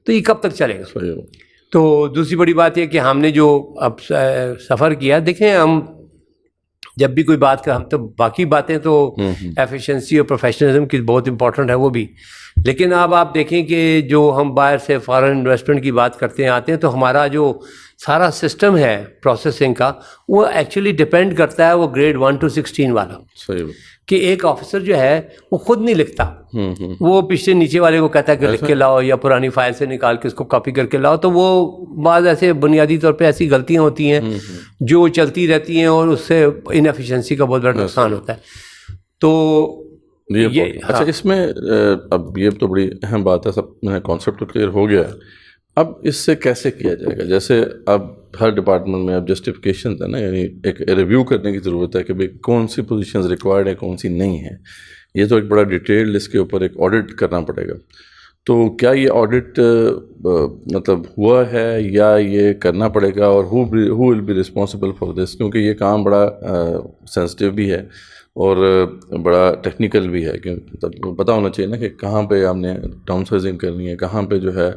تو یہ کب تک چلے گا؟ تو دوسری بڑی بات یہ کہ ہم نے جو اب سفر کیا، دیکھیں ہم جب بھی کوئی بات ہم تو باقی باتیں تو ایفیشنسی اور پروفیشنلزم کی بہت امپورٹنٹ ہے وہ بھی، لیکن اب آپ دیکھیں کہ جو ہم باہر سے فارن انویسٹمنٹ کی بات کرتے ہیں آتے ہیں تو ہمارا جو سارا سسٹم ہے پروسیسنگ کا وہ ایکچولی ڈپینڈ کرتا ہے وہ گریڈ 1 to 16 والا. کہ ایک آفیسر جو ہے وہ خود نہیں لکھتا، وہ پیچھے نیچے والے کو کہتا ہے کہ لکھ کے لاؤ یا پرانی فائل سے نکال کے اس کو کاپی کر کے لاؤ. تو وہ بعض ایسے بنیادی طور پہ ایسی غلطیاں ہوتی ہیں جو چلتی رہتی ہیں اور اس سے انیفیشنسی کا بہت بڑا نقصان ہوتا ہے. تو اچھا اس میں اب یہ تو بڑی اہم بات ہے، سب کانسیپٹ تو کلیئر ہو گیا ہے. اب اس سے کیسے کیا جائے گا؟ جیسے اب ہر ڈپارٹمنٹ میں اب جسٹیفیکیشن ہے نا، یعنی ایک ریویو کرنے کی ضرورت ہے کہ بھئی کون سی پوزیشنز ریکوائرڈ ہیں کون سی نہیں ہیں. یہ تو ایک بڑا ڈیٹیلڈ اس کے اوپر ایک آڈٹ کرنا پڑے گا. تو کیا یہ آڈٹ مطلب ہوا ہے یا یہ کرنا پڑے گا، اور who will be responsible for this? کیونکہ یہ کام بڑا سینسٹیو بھی ہے اور بڑا ٹیکنیکل بھی ہے، کہ مطلب پتہ ہونا چاہیے نا کہ کہاں پہ ہم نے ڈاؤن سائزنگ کرنی ہے، کہاں پہ جو ہے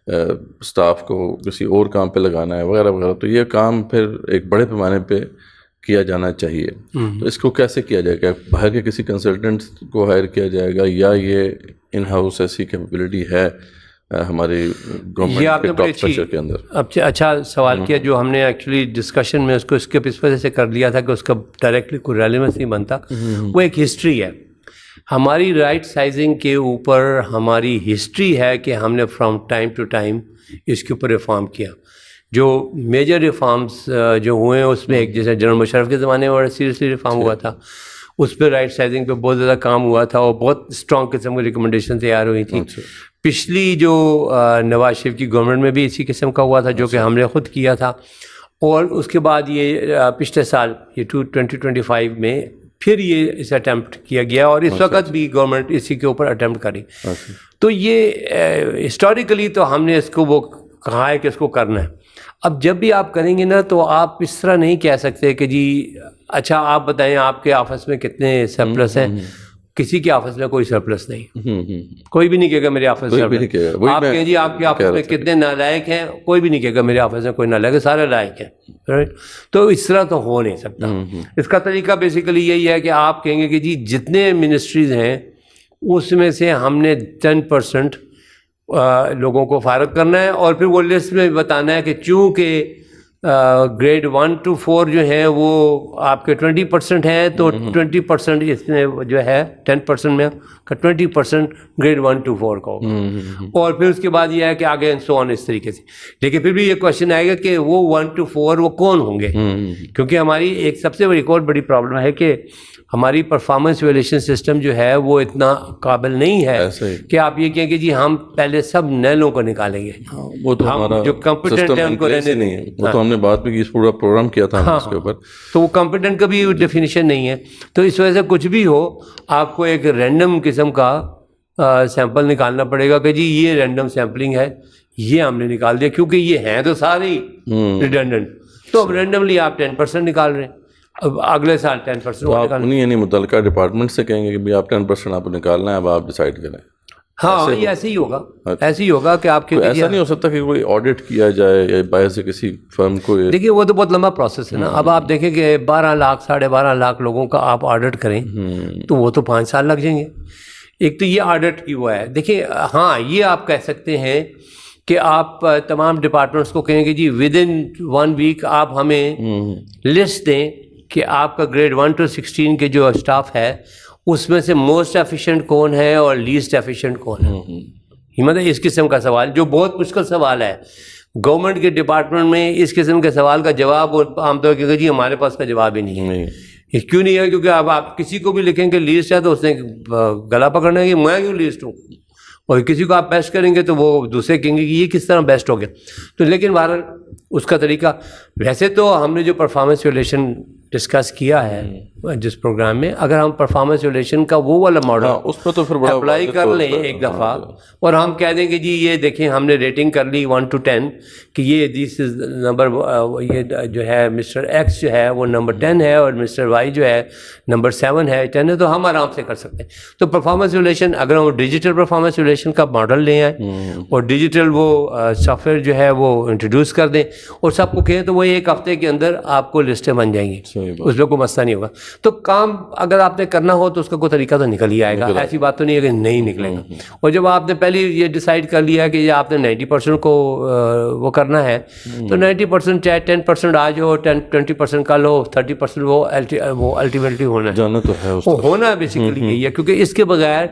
اسٹاف کو کسی اور کام پہ لگانا ہے وغیرہ وغیرہ. تو یہ کام پھر ایک بڑے پیمانے پہ کیا جانا چاہیے. تو اس کو کیسے کیا جائے گا؟ باہر کے کسی کنسلٹنٹ کو ہائر کیا جائے گا یا یہ ان ہاؤس ایسی کیپیبلٹی ہے ہماری گورنمنٹ کے ٹاپ اسٹرکچر کے اندر؟ اچھا سوال کیا جو ہم نے ایکچولی ڈسکشن میں اس کو اسکپ اس وجہ سے کر لیا تھا کہ اس کا ڈائریکٹلی کوئی ریلیونس نہیں بنتا. وہ ایک ہسٹری ہے ہماری رائٹ سائزنگ کے اوپر. ہماری ہسٹری ہے کہ ہم نے فرام ٹائم ٹو ٹائم اس کے اوپر ریفارم کیا. جو میجر ریفارمز جو ہوئے ہیں اس میں ایک جیسے جنرل مشرف کے زمانے میں سیریسلی ریفارم ہوا تھا، اس پہ رائٹ سائزنگ پہ بہت زیادہ کام ہوا تھا اور بہت اسٹرانگ قسم کی ریکمنڈیشن تیار ہوئی تھی. پچھلی جو نواز شریف کی گورنمنٹ میں بھی اسی قسم کا ہوا تھا جو کہ ہم نے خود کیا تھا. اور اس کے بعد یہ پچھلے سال یہ 2025 میں پھر یہ اس اٹیمپٹ کیا گیا اور اس وقت بھی گورنمنٹ اسی کے اوپر اٹیمپٹ کری. تو یہ ہسٹوریکلی تو ہم نے اس کو وہ کہا ہے کہ اس کو کرنا ہے. اب جب بھی آپ کریں گے نا تو آپ اس طرح نہیں کہہ سکتے کہ جی اچھا آپ بتائیں آپ کے آفس میں کتنے سرپلس ہیں. کسی کے آفس میں کوئی سرپلس نہیں، کوئی بھی نہیں کہے گا میرے آفس میں سرپلس. آپ کہیں جی آپ کے آفس میں کتنے نالائق ہیں، کوئی بھی نہیں کہے گا میرے آفس میں کوئی نالائق ہے، سارے لائق ہیں. تو اس طرح تو ہو نہیں سکتا. اس کا طریقہ بیسیکلی یہی ہے کہ آپ کہیں گے کہ جی جتنے منسٹریز ہیں اس میں سے ہم نے 10% لوگوں کو فارغ کرنا ہے اور پھر وہ لسٹ میں بتانا ہے کہ چونکہ گریڈ 1 to 4 جو ہیں وہ آپ کے 20% ہیں تو 20% اس میں جو ہے 10% میں 20% گریڈ 1 to 4 کا ہوگا. اور پھر اس کے بعد یہ ہے کہ آگے سو آن اس طریقے سے. لیکن پھر بھی یہ کوشچن آئے گا کہ وہ 1 to 4 وہ کون ہوں گے، کیونکہ ہماری ایک سب سے ایک اور بڑی پرابلم ہے کہ ہماری پرفارمنس ایویلیشن سسٹم جو ہے وہ اتنا قابل نہیں ہے کہ آپ یہ کہیں کہ جی ہم پہلے سب نیلوں کو نکالیں گے. وہ تو ہمارا جو کمپیٹنٹ ہے ان کو رہنے نہیں ہے. وہ تو ہم نے بات بھی کی، اس پورا پروگرام کیا تھا اس کے اوپر. تو وہ کمپیٹنٹ کا بھی ڈیفینیشن نہیں ہے. تو اس وجہ سے کچھ بھی ہو آپ کو ایک رینڈم قسم کا سیمپل نکالنا پڑے گا کہ جی یہ رینڈم سیمپلنگ ہے، یہ ہم نے نکال دیا کیونکہ یہ ہیں تو سارے ریڈنڈنٹ. تو اب رینڈملی آپ 10% نکال رہے ہیں، اب اگلے سال 10% آپ انہیں یعنی متعلقہ ڈپارٹمنٹ سے کہیں گے کہ آپ 10% آپ نکالنا ہے، اب آپ ڈیسائیڈ کریں. ہاں یہ ایسے ہی ہوگا، ایسے ہی ہوگا کہ آپ کے ایسا نہیں ہو سکتا کہ کوئی آڈٹ کیا جائے یا باہر سے کسی فرم کو. دیکھیے وہ تو بہت لمبا پروسیس ہے نا. اب آپ دیکھیں کہ 12 لاکھ 12.5 لاکھ لوگوں کا آپ آڈٹ کریں تو وہ تو 5 سال لگ جائیں گے. ایک تو یہ آڈٹ کی وہ ہے. دیکھیے ہاں یہ آپ کہہ سکتے ہیں کہ آپ تمام ڈپارٹمنٹس کو کہیں کہ جی ود ان 1 ویک آپ ہمیں لسٹ دیں کہ آپ کا گریڈ 1 to 16 کے جو اسٹاف ہے اس میں سے موسٹ ایفیشینٹ کون ہے اور لیسٹ ایفیشینٹ کون ہے. مطلب اس قسم کا سوال جو بہت مشکل سوال ہے گورنمنٹ کے ڈپارٹمنٹ میں. اس قسم کے سوال کا جواب عام طور پر جی ہمارے پاس کا جواب ہی نہیں ہے. کیوں نہیں ہے؟ کیونکہ اب آپ کسی کو بھی لکھیں کہ لیسٹ ہے تو اس نے گلا پکڑنا ہے کہ میں کیوں لیسٹ ہوں، اور کسی کو آپ بیسٹ کریں گے تو وہ دوسرے کہیں گے کہ یہ کس طرح بیسٹ ہو گیا. تو لیکن بہرحال اس کا طریقہ ویسے تو ہم نے جو پرفارمنس ایویلیشن ڈسکس کیا ہے جس پروگرام میں، اگر ہم پرفارمنس ایولیشن کا وہ والا ماڈل اس پہ تو پھر بڑا اپلائی کر لیں ایک دفعہ، اور ہم کہہ دیں کہ جی یہ دیکھیں ہم نے ریٹنگ کر لی 1 to 10 کہ یہ دس نمبر، یہ جو ہے مسٹر ایکس جو ہے وہ نمبر 10 ہے اور مسٹر وائی جو ہے نمبر 7 ہے 10 ہے، تو ہم آرام سے کر سکتے ہیں. تو پرفارمنس ایولیشن اگر ہم ڈیجیٹل پرفارمنس ایولیشن کا ماڈل لے آئیں اور ڈیجیٹل وہ سافٹ ویئر جو ہے وہ انٹروڈیوس کر دیں اور سب کو کہیں تو وہ ایک ہفتے کے اندر آپ کو لسٹیں بن جائیں گی، اس میں کوئی مسئلہ نہیں ہوگا. تو کام اگر آپ نے کرنا ہو تو اس کا کوئی طریقہ تو نکل ہی آئے گا، ایسی بات تو نہیں ہے کہ نہیں نکلے گا. اور جب آپ نے پہلے یہ ڈیسائیڈ کر لیا کہ آپ نے 90% کو وہ کرنا ہے تو 90% چاہے 10% آج ہو، 20% کل ہو، 30% وہ الٹیمیٹلی ہونا ہے، جانا تو ہے وہ ہونا بیسیکلی یہی ہے، کیونکہ اس کے بغیر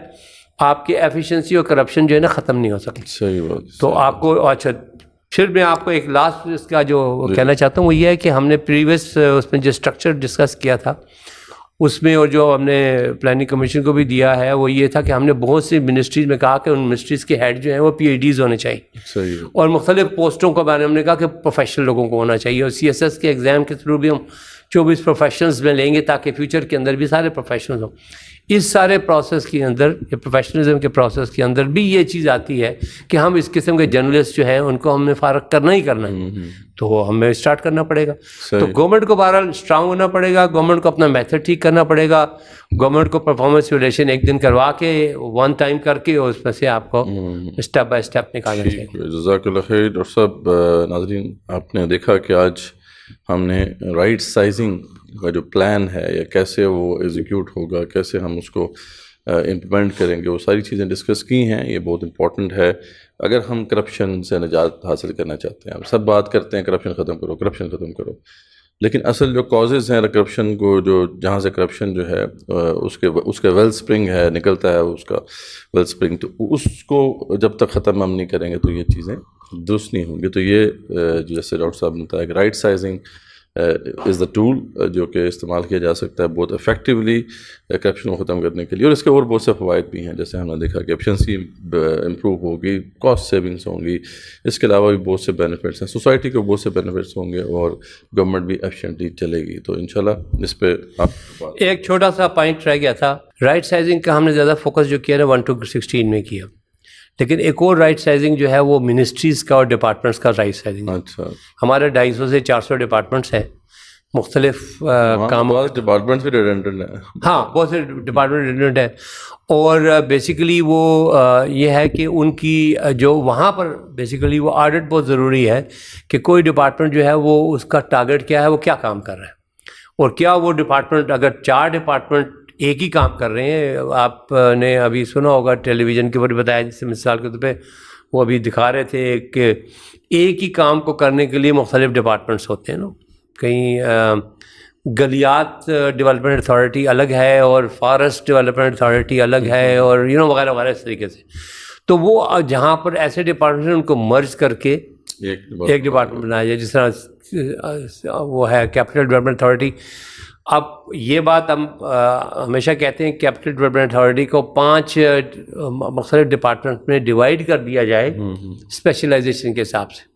آپ کی ایفیشنسی اور کرپشن جو ہے نا ختم نہیں ہو سکتی. صحیح بات. تو آپ کو اچھا پھر میں آپ کو ایک لاسٹ اس کا جو کہنا چاہتا ہوں وہ یہ ہے کہ ہم نے پریویس اس میں جو اسٹرکچر ڈسکس کیا تھا اس میں، اور جو ہم نے پلاننگ کمیشن کو بھی دیا ہے، وہ یہ تھا کہ ہم نے بہت سی منسٹریز میں کہا کہ ان منسٹریز کے ہیڈ جو ہیں وہ PhDs ہونے چاہیے. صحیح. اور مختلف پوسٹوں کے بارے میں ہم نے کہا کہ پروفیشنل لوگوں کو ہونا چاہیے، اور CSS کے ایگزام کے تھرو بھی ہم 24 پروفیشنلز میں لیں گے تاکہ فیوچر کے اندر بھی سارے پروفیشنلز ہوں. اس سارے پروسیس کے اندر، یہ پروفیشنلزم کے پروسیس کے اندر بھی یہ چیز آتی ہے کہ ہم اس قسم کے جرنلسٹ جو ہیں ان کو ہم نے فارغ کرنا ہی کرنا ہے، تو ہمیں اسٹارٹ کرنا پڑے گا. تو گورنمنٹ کو بہرحال اسٹرانگ ہونا پڑے گا، گورنمنٹ کو اپنا میتھڈ ٹھیک کرنا پڑے گا، گورنمنٹ کو پرفارمنس ایولیشن ایک دن کروا کے 1 ٹائم کر کے اس میں سے آپ کو اسٹیپ بائی اسٹیپ نکالنا چاہیے. جزاک اللہ خیر. ڈاکٹر صاحب، ناظرین آپ نے دیکھا کہ آج ہم نے رائٹ سائزنگ کا جو پلان ہے یا کیسے وہ ایگزیکیوٹ ہوگا، کیسے ہم اس کو امپلیمنٹ کریں گے، وہ ساری چیزیں ڈسکس کی ہیں. یہ بہت امپورٹنٹ ہے اگر ہم کرپشن سے نجات حاصل کرنا چاہتے ہیں. ہم سب بات کرتے ہیں کرپشن ختم کرو، کرپشن ختم کرو، لیکن اصل جو کازز ہیں کرپشن کو، جو جہاں سے کرپشن جو ہے اس کے ویل سپرنگ ہے، نکلتا ہے اس کا ویل سپرنگ، تو اس کو جب تک ختم ہم نہیں کریں گے تو یہ چیزیں درست نہیں ہوں گی. تو یہ جیسے ڈاکٹر صاحب نے بتایا کہ right sizing is the tool جو کہ استعمال کیا جا سکتا ہے بہت افیکٹولی کرپشن کو ختم کرنے کے لیے. اور اس کے اور بہت سے فوائد بھی ہیں، جیسے ہم نے دیکھا کہ ایفیشنسی امپروو ہوگی، کاسٹ سیونگس ہوں گی، اس کے علاوہ بھی بہت سے بینیفٹس ہیں، سوسائٹی کو بہت سے بینیفٹس ہوں گے، اور گورنمنٹ بھی ایفیشینٹلی چلے گی. تو انشاءاللہ اس پہ آپ ایک چھوٹا سا پوائنٹ رہ گیا تھا، رائٹ سائزنگ کا ہم نے زیادہ فوکس جو کیا نا 1 to 16 میں کیا، لیکن ایک اور رائٹ سائزنگ جو ہے وہ منسٹریز کا اور ڈپارٹمنٹس کا رائٹ سائزنگ. اچھا، ہمارے 250 سے 400 ڈپارٹمنٹس ہیں، مختلف کاموں، ڈپارٹمنٹس بھی ریڈنڈنٹ ہیں. ہاں بہت سے ڈپارٹمنٹ ریڈنڈنٹ ہیں، اور بیسیکلی وہ یہ ہے کہ ان کی جو وہاں پر بیسیکلی وہ آڈٹ بہت ضروری ہے کہ کوئی ڈپارٹمنٹ جو ہے وہ اس کا ٹارگٹ کیا ہے، وہ کیا کام کر رہا ہے، اور کیا وہ ڈپارٹمنٹ، اگر 4 ڈپارٹمنٹ ایک ہی کام کر رہے ہیں، آپ نے ابھی سنا ہوگا ٹیلی ویژن کے اوپر بتایا، جیسے مثال کے طور پہ وہ ابھی دکھا رہے تھے کہ ایک ہی کام کو کرنے کے لیے مختلف ڈپارٹمنٹس ہوتے ہیں نا، کہیں گلیات ڈیولپمنٹ اتھارٹی الگ ہے اور فارسٹ ڈیولپمنٹ اتھارٹی الگ ہے، اور وغیرہ وغیرہ اس طریقے سے. تو وہ جہاں پر ایسے ڈپارٹمنٹ ہیں ان کو مرج کر کے ایک ڈپارٹمنٹ بنایا جائے، جس طرح وہ ہے کیپٹل ڈیولپمنٹ اتھارٹی. اب یہ بات ہم ہمیشہ کہتے ہیں کیپٹل ڈیولپمنٹ اتھارٹی کو 5 مختلف ڈپارٹمنٹ میں ڈیوائڈ کر دیا جائے اسپیشلائزیشن کے حساب سے.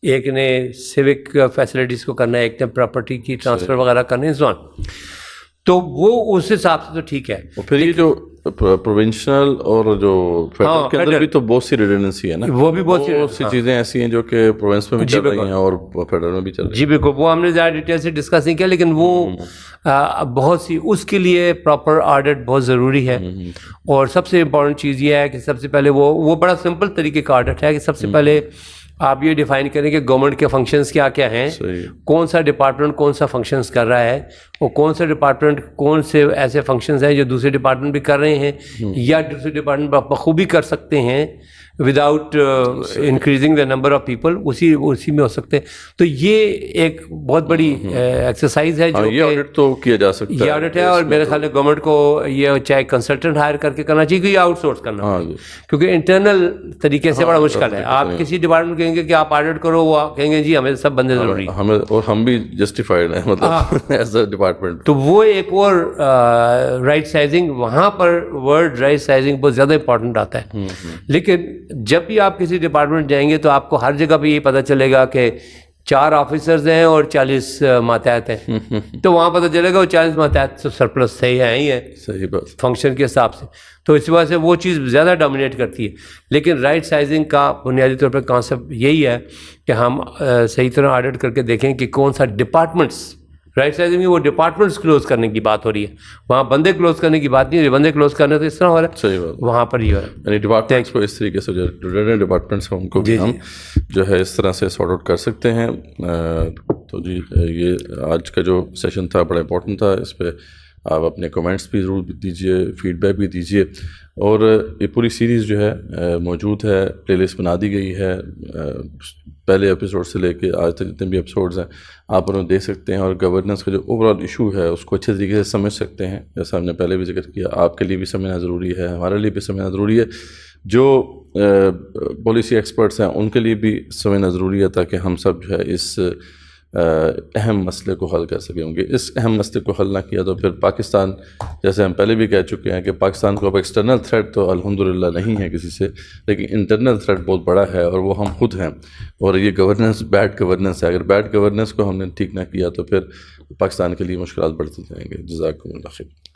ایک نے سیوک فیسلٹیز کو کرنا ہے، ایک نے پراپرٹی کی ٹرانسفر وغیرہ کرنے ہیں، سوان. تو وہ اس حساب سے تو ٹھیک ہے. پھر یہ جو پروونشنل اور جو فیڈرل کے اندر بھی تو بہت سی ریڈنڈنسی ہے نا، وہ بھی بہت سی چیزیں ایسی ہیں جو کہ پروونس میں بھی چل رہی ہیں اور فیڈرل میں بھی چل رہی ہیں. جی بالکل، وہ ہم نے زیادہ ڈیٹیل سے ڈسکس نہیں کیا، لیکن وہ بہت سی اس کے لیے پراپر آڈٹ بہت ضروری ہے. اور سب سے امپورٹنٹ چیز یہ ہے کہ سب سے پہلے وہ بڑا سمپل طریقے کا آڈٹ ہے کہ سب سے پہلے آپ یہ ڈیفائن کریں کہ گورنمنٹ کے فنکشنز کیا کیا ہیں، کون سا ڈپارٹمنٹ کون سا فنکشنز کر رہا ہے، اور کون سا ڈپارٹمنٹ کون سے ایسے فنکشنز ہیں جو دوسرے ڈپارٹمنٹ بھی کر رہے ہیں یا دوسرے ڈپارٹمنٹ بخوبی کر سکتے ہیں without increasing the number of people, اسی میں ہو سکتے ہیں. تو یہ ایک بہت بڑی ایکسرسائز ہے جو یہ آڈٹ تو کیا جا سکتا ہے، یہ آڈٹ ہے. اور میرے خیال میں گورنمنٹ کو یہ چاہے کنسلٹنٹ ہائر کر کے کرنا چاہیے کہ آؤٹ سورس کرنا، کیونکہ انٹرنل طریقے سے بڑا مشکل ہے. آپ کسی ڈپارٹمنٹ کہیں گے کہ آپ آڈٹ کرو، وہ کہیں گے جی ہمیں سب بندے ضروری ہیں، ہمیں اور ہم بھی جسٹیفائڈ ہیں مطلب ایز اے ڈپارٹمنٹ. تو وہ ایک اور رائٹ سائزنگ، وہاں پر ورڈ رائٹ سائزنگ بہت زیادہ امپورٹنٹ آتا ہے. لیکن جب بھی آپ کسی ڈپارٹمنٹ جائیں گے تو آپ کو ہر جگہ پہ یہ پتہ چلے گا کہ 4 آفیسرز ہیں اور 40 ماتحت ہیں، تو وہاں پتہ چلے گا وہ 40 ماتحت تو سرپلس صحیح ہیں ہی ہیں صحیح بات. فنکشن کے حساب سے. تو اس وجہ سے وہ چیز زیادہ ڈومینیٹ کرتی ہے. لیکن رائٹ سائزنگ کا بنیادی طور پہ کانسیپٹ یہی ہے کہ ہم صحیح طرح آڈٹ کر کے دیکھیں کہ کون سا ڈپارٹمنٹس رائٹ سائزنگ میں وہ ڈپارٹمنٹس کلوز کرنے کی بات ہو رہی ہے، وہاں بندے کلوز کرنے کی بات نہیں ہو رہی. بندے کلوز کرنے تو اس طرح ہو رہا ہے، صحیح بات. وہاں پر یہ ہو رہا ہے. یعنی ڈپارٹمنٹس کو اس طریقے سے جو ریلیٹڈ ڈپارٹمنٹس ہیں ان کو بھی ہم جو ہے اس طرح سے سارٹ آؤٹ کر سکتے ہیں. تو جی یہ آج کا جو سیشن تھا بڑا امپورٹنٹ تھا. اس پہ آپ اپنے کمنٹس بھی ضرور دیجیے، فیڈ بیک بھی دیجیے. اور یہ پوری سیریز جو ہے موجود ہے، پلے لسٹ بنا دی گئی ہے. پہلے ایپیسوڈ سے لے کے آج تک جتنے بھی ایپیسوڈز ہیں آپ انہیں دیکھ سکتے ہیں، اور گورننس کا جو اوور آل ایشو ہے اس کو اچھے طریقے سے سمجھ سکتے ہیں. جیسا ہم نے پہلے بھی ذکر کیا، آپ کے لیے بھی سمجھنا ضروری ہے، ہمارے لیے بھی سمجھنا ضروری ہے، جو پالیسی ایکسپرٹس ہیں ان کے لیے بھی سمجھنا ضروری ہے، تاکہ ہم سب جو ہے اس اہم مسئلے کو حل کر سکیں. گے اس اہم مسئلے کو حل نہ کیا تو پھر پاکستان، جیسے ہم پہلے بھی کہہ چکے ہیں کہ پاکستان کو اب ایکسٹرنل تھریٹ تو الحمدللہ نہیں ہے کسی سے، لیکن انٹرنل تھریٹ بہت بڑا ہے، اور وہ ہم خود ہیں. اور یہ گورننس بیڈ گورننس ہے. اگر بیڈ گورننس کو ہم نے ٹھیک نہ کیا تو پھر پاکستان کے لیے مشکلات بڑھتی جائیں گے. جزاکم اللہ خیر.